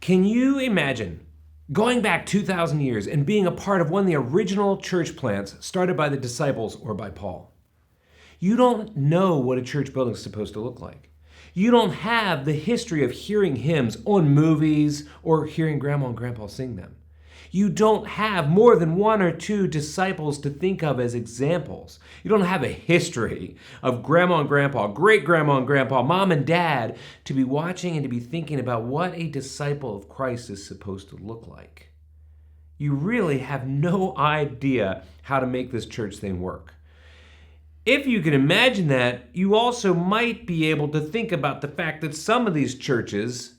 Can you imagine going back 2,000 years and being a part of one of the original church plants started by the disciples or by Paul? You don't know what a church building is supposed to look like. You don't have the history of hearing hymns on movies or hearing grandma and grandpa sing them. You don't have more than one or two disciples to think of as examples. You don't have a history of grandma and grandpa, great grandma and grandpa, mom and dad to be watching and to be thinking about what a disciple of Christ is supposed to look like. You really have no idea how to make this church thing work. If you can imagine that, you also might be able to think about the fact that some of these churches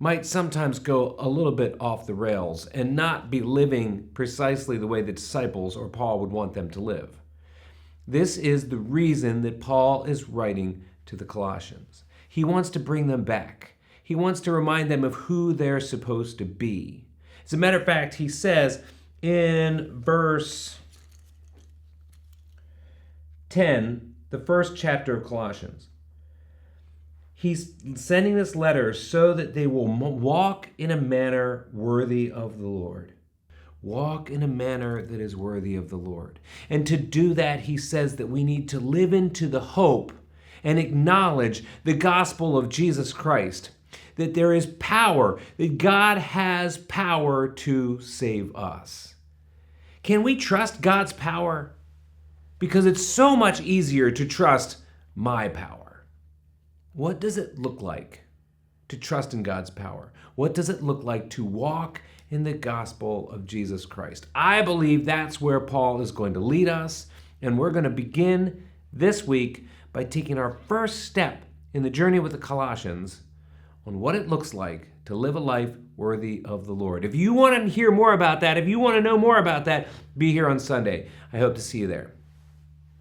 might sometimes go a little bit off the rails and not be living precisely the way the disciples or Paul would want them to live. This is the reason that Paul is writing to the Colossians. He wants to bring them back. He wants to remind them of who they're supposed to be. As a matter of fact, he says in verse 10, the first chapter of Colossians, he's sending this letter so that they will walk in a manner worthy of the Lord. Walk in a manner that is worthy of the Lord. And to do that, he says that we need to live into the hope and acknowledge the gospel of Jesus Christ, that there is power, that God has power to save us. Can we trust God's power? Because it's so much easier to trust my power. What does it look like to trust in God's power? What does it look like to walk in the gospel of Jesus Christ? I believe that's where Paul is going to lead us, and we're going to begin this week by taking our first step in the journey with the Colossians on what it looks like to live a life worthy of the Lord. If you want to hear more about that, if you want to know more about that, be here on Sunday. I hope to see you there.